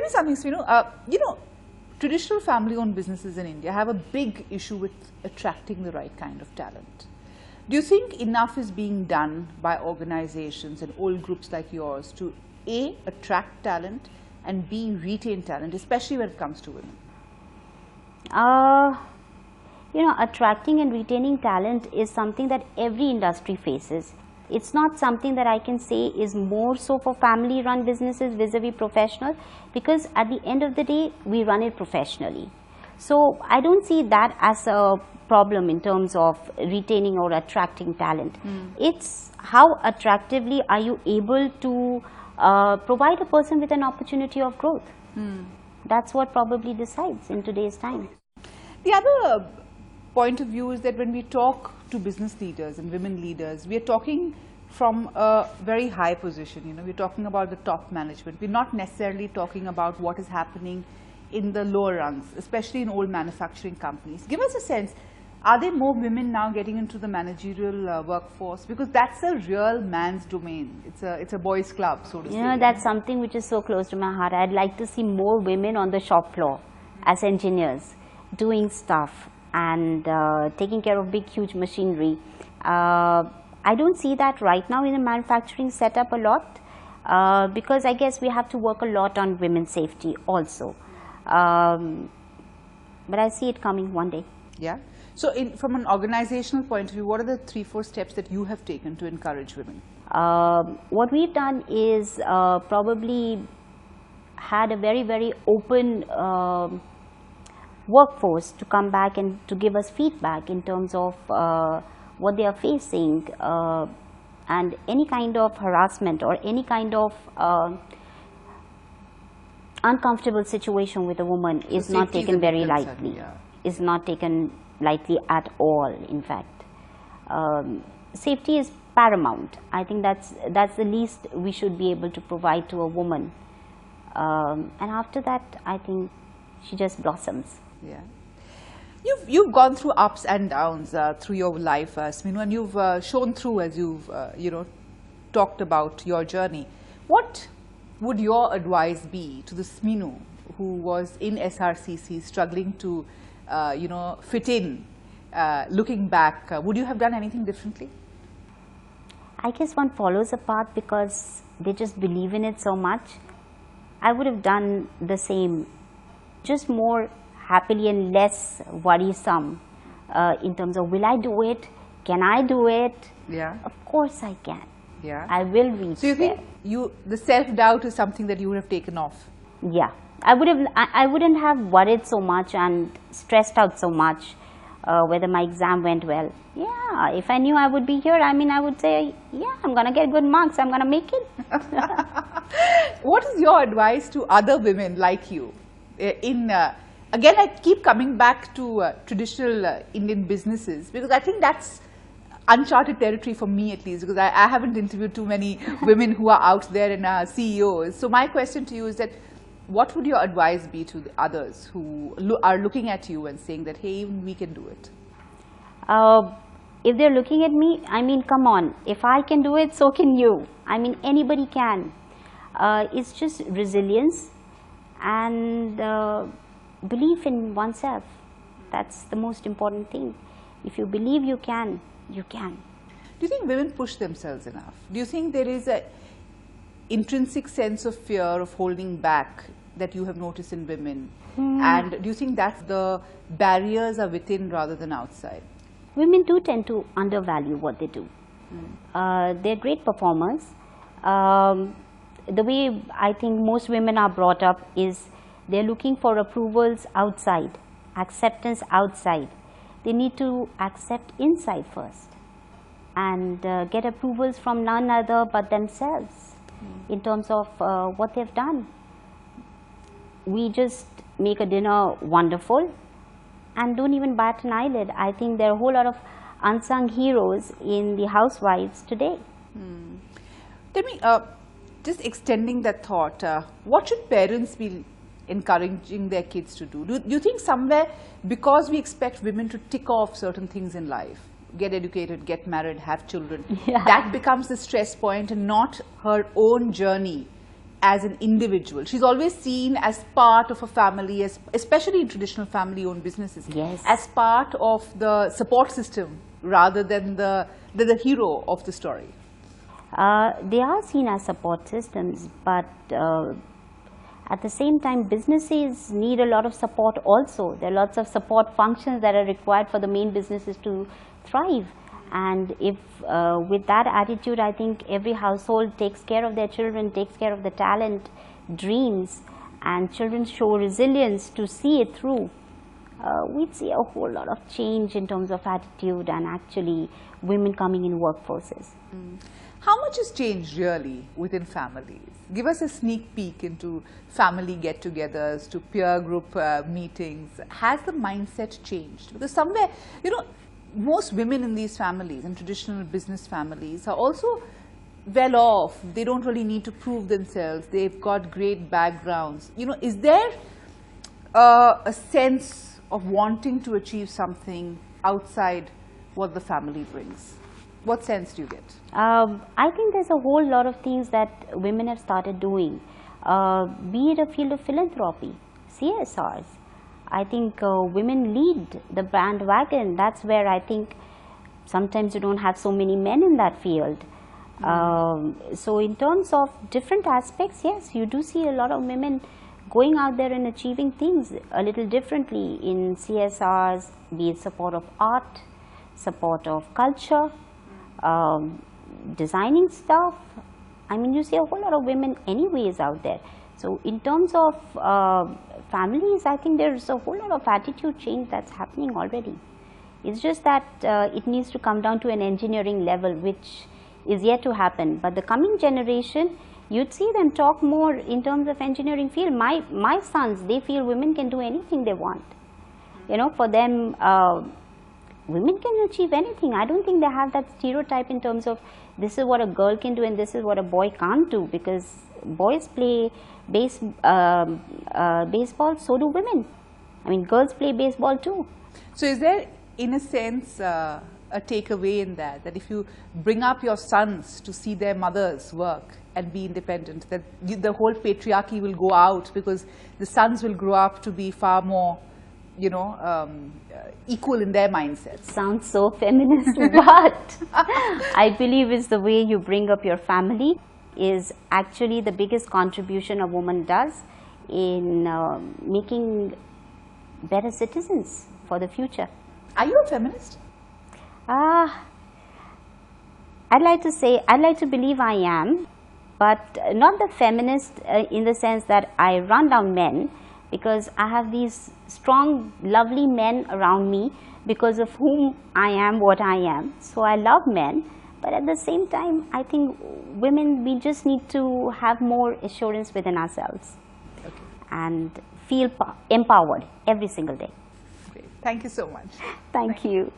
me something, Sminu. Traditional family-owned businesses in India have a big issue with attracting the right kind of talent. Do you think enough is being done by organizations and old groups like yours to A, attract talent, and B, retain talent, especially when it comes to women? Attracting and retaining talent is something that every industry faces. It's not something that I can say is more so for family run businesses vis-a-vis professional, because at the end of the day, we run it professionally. So I don't see that as a problem in terms of retaining or attracting talent. It's how attractively are you able to provide a person with an opportunity of growth. That's what probably decides in today's time. The other point of view is that when we talk to business leaders and women leaders, we are talking from a very high position. We're talking about the top management. We're not necessarily talking about what is happening in the lower rungs, especially in old manufacturing companies. Give us a sense, are there more women now getting into the managerial workforce? Because that's a real man's domain. It's a boys' club, so to say. That's something which is so close to my heart. I'd like to see more women on the shop floor as engineers, doing stuff and taking care of big, huge machinery. I don't see that right now in the manufacturing setup a lot, because I guess we have to work a lot on women's safety also. But I see it coming one day. Yeah. So from an organizational point of view, what are the 3-4 steps that you have taken to encourage women? What we've done is probably had a very, very open workforce to come back and to give us feedback in terms of what they are facing, and any kind of harassment or any kind of uncomfortable situation with a woman is not taken very lightly. Is not taken lightly at all, in fact. Safety is paramount. I think that's the least we should be able to provide to a woman. And after that, I think she just blossoms. Yeah. You've gone through ups and downs through your life, Sminu, and you've shown through as you've talked about your journey. What would your advice be to the Sminu who was in SRCC struggling to fit in, looking back? Would you have done anything differently? I guess one follows a path because they just believe in it so much. I would have done the same, just more happily and less worrisome in terms of, will I do it? Can I do it? Yeah. Of course I can. Yeah. I will reach So you there. think the self-doubt is something that you would have taken off? Yeah. I wouldn't have worried so much and stressed out so much whether my exam went well. Yeah, if I knew I would be here, I would say, yeah, I'm going to get good marks, I'm going to make it. What is your advice to other women like you? Again, I keep coming back to traditional Indian businesses, because I think that's uncharted territory for me, at least, because I haven't interviewed too many women who are out there and are CEOs. So my question to you is that, what would your advice be to the others who are looking at you and saying that, hey, even we can do it? If they're looking at me, come on. If I can do it, so can you. Anybody can. It's just resilience and belief in oneself. That's the most important thing. If you believe you can, you can. Do you think women push themselves enough? Do you think there is an intrinsic sense of fear of holding back that you have noticed in women? And do you think that the barriers are within rather than outside? Women do tend to undervalue what they do. They're great performers. The way I think most women are brought up is they're looking for approvals outside, acceptance outside. They need to accept inside first and get approvals from none other but themselves in terms of what they've done. We just make a dinner wonderful and don't even bat an eyelid. I think there are a whole lot of unsung heroes in the housewives today. Tell me, just extending that thought, what should parents be encouraging their kids to do? Do you think somewhere, because we expect women to tick off certain things in life, get educated, get married, have children, that becomes the stress point and not her own journey as an individual. She's always seen as part of a family, especially in traditional family-owned businesses, Yes. as part of the support system rather than the hero of the story. They are seen as support systems, but at the same time, businesses need a lot of support also. There are lots of support functions that are required for the main businesses to thrive. And if with that attitude, I think every household takes care of their children, takes care of the talent, dreams, and children show resilience to see it through, we'd see a whole lot of change in terms of attitude and actually women coming in workforces. How much has changed really within families? Give us a sneak peek into family get-togethers, to peer group meetings. Has the mindset changed? Because somewhere, you know, most women in these families and traditional business families are also well off. They don't really need to prove themselves. They've got great backgrounds. You know, is there a sense of wanting to achieve something outside what the family brings? What sense do you get? I think there's a whole lot of things that women have started doing, be it a field of philanthropy, CSRs. I think women lead the bandwagon. That's where I think sometimes you don't have so many men in that field. So in terms of different aspects, yes, you do see a lot of women going out there and achieving things a little differently in CSRs, be it support of art, support of culture, designing stuff. I mean, you see a whole lot of women anyways out there. So in terms of families, I think there's a whole lot of attitude change that's happening already. It's just that it needs to come down to an engineering level, which is yet to happen. But the coming generation, you'd see them talk more in terms of engineering field. My sons, they feel women can do anything they want. You know, for them, women can achieve anything. I don't think they have that stereotype in terms of this is what a girl can do and this is what a boy can't do, because boys play baseball, so do women. I mean, girls play baseball too. So is there, in a sense, a takeaway in that if you bring up your sons to see their mothers work and be independent, that the whole patriarchy will go out, because the sons will grow up to be far more, you know, equal in their mindsets? Sounds so feminist, but I believe it's the way you bring up your family is actually the biggest contribution a woman does in making better citizens for the future. Are you a feminist? I'd like to believe I am, but not the feminist in the sense that I run down men, because I have these strong, lovely men around me because of whom I am what I am. So I love men, but at the same time, I think women, we just need to have more assurance within ourselves and feel empowered every single day. Great. Thank you so much. Thank you.